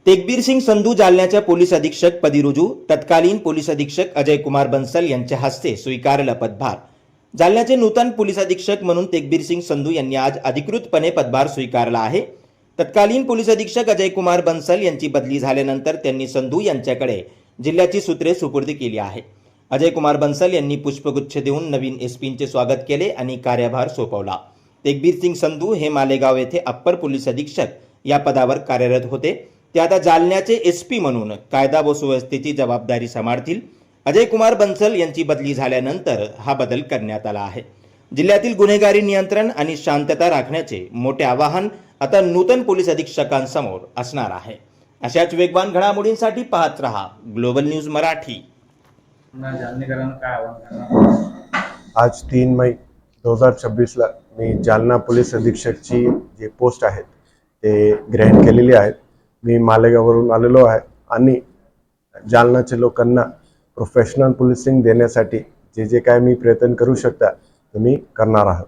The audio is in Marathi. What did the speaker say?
तेगबीर सिंग संधू जालन्याच्या पोलीस अधीक्षक पदी रुजू. तत्कालीन पोलीस अधीक्षक अजय कुमार बन्सल यांच्या हस्ते स्वीकारला पदभार. जालन्याचे नूतन पोलीस अधीक्षक म्हणून तेगबीर सिंग संधू यांनी आज अधिकृतपणे पदभार स्वीकारला आहे. तत्कालीन पोलीस अधीक्षक अजय कुमार बन्सल यांची बदली झाल्यानंतर त्यांनी संधू यांच्याकडे जिल्ह्याची सूत्रे सुपूर्द केली आहे. अजय कुमार बन्सल यांनी पुष्पगुच्छ देऊन नवीन एसपींचे स्वागत केले आणि कार्यभार सोपवला. तेगबीर सिंग संधू हे मालेगाव येथे अप्पर पोलीस अधीक्षक या पदावर कार्यरत होते. ते आता जालन्याचे एसपी म्हणून कायदा व सुव्यवस्थेची जबाबदारी सांभाळतील. अजय कुमार बन्सल यांची बदली झाल्यानंतर हा बदल करण्यात आला आहे. जिल्ह्यातील गुन्हेगारी नियंत्रण आणि शांतता राखण्याचे मोठे आवाहन आता नूतन पोलीस अधीक्षकांसमोर असणार आहे. अशाच वेगवान घडामोडींसाठी पाहत रहा ग्लोबल न्यूज मराठी. आज 3 मई 2026 मी जालना पोलीस अधीक्षकची जी पोस्ट आहेत ते ग्रहण केलेली आहेत. मी मालेगाववरून आलेलो आहे आणि जालनाच्या लोकांना प्रोफेशनल पोलिसिंग देण्यासाठी जे काय मी प्रयत्न करू शकता ते मी करणार आहे.